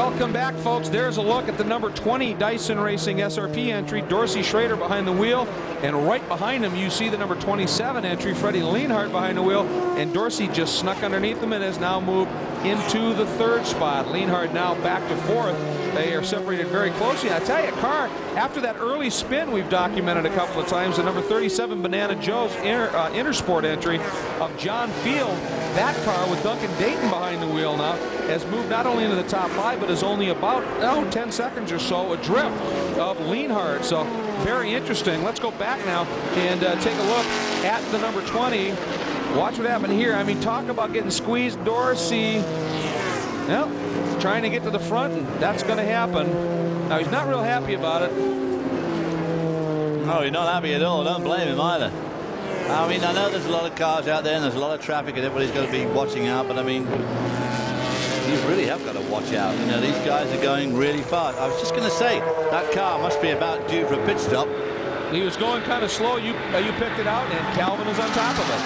Welcome back, folks. There's a look at the number 20 Dyson Racing SRP entry, Dorsey Schrader behind the wheel, and right behind him you see the number 27 entry, Freddie Lienhardt behind the wheel, and Dorsey just snuck underneath him and has now moved into the third spot. Lienhardt now back to fourth. They are separated very closely. I tell you, car, after that early spin we've documented a couple of times, the number 37 Banana Joe's Intersport entry of John Field, that car with Duncan Dayton behind the wheel now has moved not only into the top 5, but is only about 10 seconds or so adrift of Lienhardt. So very interesting. Let's go back now and take a look at the number 20. Watch what happened here. I mean, talk about getting squeezed. Dorsey, well, trying to get to the front, and that's going to happen. Now, he's not real happy about it. No, he's not happy at all. Don't blame him either. I mean, I know there's a lot of cars out there and there's a lot of traffic and everybody's got to be watching out, but I mean, you really have got to watch out. You know, these guys are going really fast. I was just going to say, that car must be about due for a pit stop. He was going kind of slow. You picked it out, and Calvin is on top of it.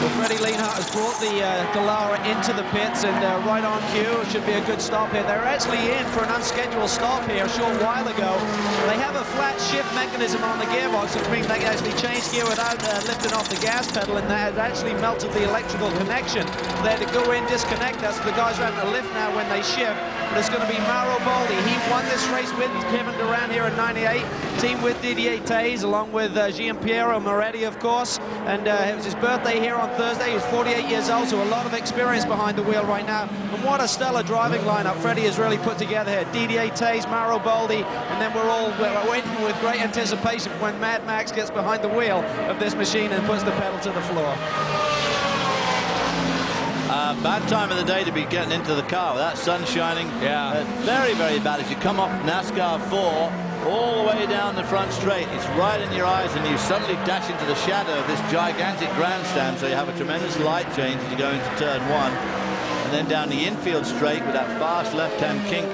Well, Freddie Lienhardt has brought the Dallara into the pits, and right on cue. It should be a good stop here. They're actually in for an unscheduled stop here a short while ago. They have a flat shift mechanism on the gearbox, which means they can actually change gear without lifting off the gas pedal, and that has actually melted the electrical connection. They had to go in, disconnect that, so the guys are having to lift now when they shift. But it's going to be Mauro Baldi. He won this race with Kevin Durant here in '98, teamed with Didier Taze, along with Gianpiero Moretti, of course. And it was his birthday here on Thursday. He was 48 years old, so a lot of experience behind the wheel right now. And what a stellar driving lineup Freddie has really put together here. Didier Taze, Mauro Baldi, and then we're waiting with great anticipation when Mad Max gets behind the wheel of this machine and puts the pedal to the floor. Bad time of the day to be getting into the car with that sun shining. Yeah. Very, very bad. As you come off NASCAR 4, all the way down the front straight, it's right in your eyes, and you suddenly dash into the shadow of this gigantic grandstand, so you have a tremendous light change as you go into turn 1. And then down the infield straight with that fast left-hand kink,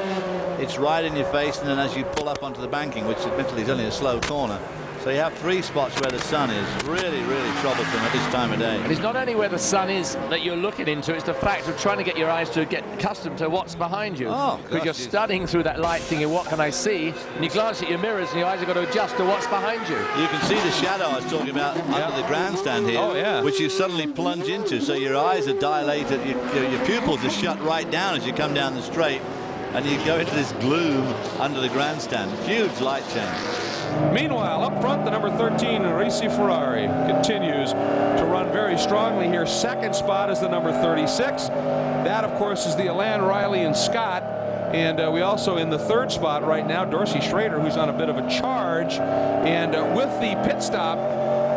it's right in your face, and then as you pull up onto the banking, which admittedly is only a slow corner, so you have 3 spots where the sun is really, really troublesome at this time of day. And it's not only where the sun is that you're looking into, it's the fact of trying to get your eyes to get accustomed to what's behind you. Oh, because you're studying through that light thinking, what can I see? And you glance at your mirrors and your eyes have got to adjust to what's behind you. You can see the shadow I was talking about under the grandstand here, which you suddenly plunge into. So your eyes are dilated, your pupils are shut right down as you come down the straight, and you go into this gloom under the grandstand. Huge light change. Meanwhile, up front, the number 13 Ricci Ferrari continues to run very strongly here. Second spot is the number 36. That, of course, is the Alan, Riley, and Scott. And we also in the third spot right now, Dorsey Schrader, who's on a bit of a charge. And with the pit stop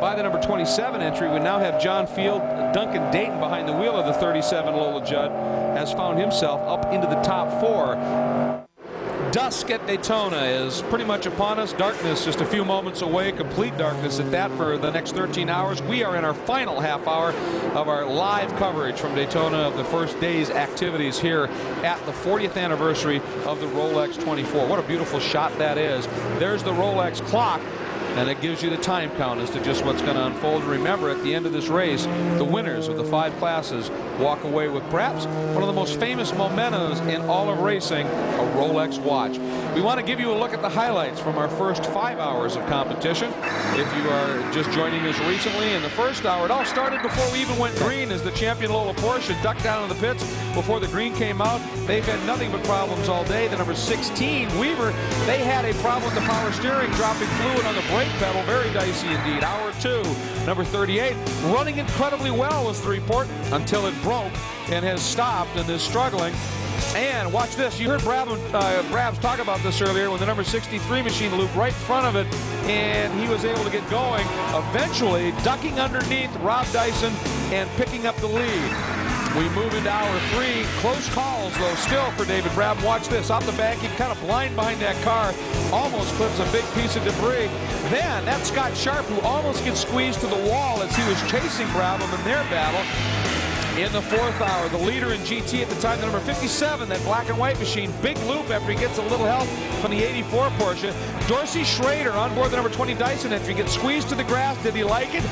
by the number 27 entry, we now have John Field. Duncan Dayton behind the wheel of the 37 Lola Judd has found himself up into the top 4. Dusk at Daytona is pretty much upon us. Darkness just a few moments away. Complete darkness at that for the next 13 hours. We are in our final half hour of our live coverage from Daytona of the first day's activities here at the 40th anniversary of the Rolex 24. What a beautiful shot that is. There's the Rolex clock, and it gives you the time count as to just what's going to unfold. And remember, at the end of this race, the winners of the 5 classes walk away with perhaps one of the most famous mementos in all of racing, a Rolex watch. We want to give you a look at the highlights from our first 5 hours of competition. If you are just joining us recently, in the first hour, it all started before we even went green as the champion Lola Porsche ducked down in the pits before the green came out. They've had nothing but problems all day. The number 16, Weaver, they had a problem with the power steering, dropping fluid on the brake pedal. Very dicey indeed. Hour 2, number 38, running incredibly well was the report until it broke and has stopped and is struggling. And watch this. You heard Brabs talk about this earlier when the number 63 machine looped right in front of it, and he was able to get going, eventually ducking underneath Rob Dyson and picking up the lead. We move into hour 3. Close calls, though, still for David Brabham. Watch this. Off the bank, he kind of blind behind that car. Almost clips a big piece of debris. Then, that's Scott Sharp, who almost gets squeezed to the wall as he was chasing Brabham in their battle. in the 4th hour. The leader in GT at the time, the number 57, that black and white machine. Big loop after he gets a little help from the 84 Porsche. Dorsey Schrader on board the number 20 Dyson entry gets squeezed to the grass. Did he like it?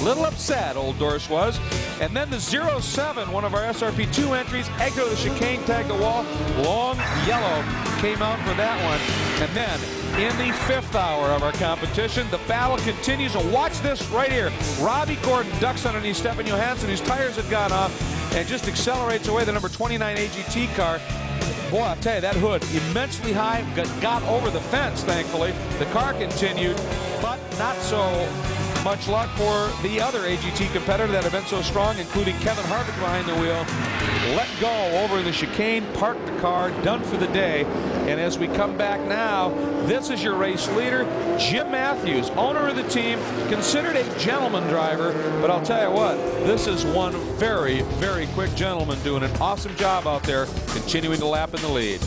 Little upset, old Dorse was. And then the 07, one of our SRP2 entries, egged over the chicane, tagged the wall. Long yellow came out for that one. And then in the 5th hour of our competition, the battle continues. And watch this right here. Robbie Gordon ducks underneath Stefan Johansson, whose tires had gone off, and just accelerates away the number 29 AGT car. Boy, I'll tell you, that hood immensely high, got over the fence, thankfully. The car continued, but not so much luck for the other AGT competitor that had been so strong, including Kevin Harvick behind the wheel. Let go over the chicane, parked the car, done for the day. And as we come back now, this is your race leader, Jim Matthews, owner of the team, considered a gentleman driver, but I'll tell you what, this is one very, very quick gentleman doing an awesome job out there, continuing to lap in the lead.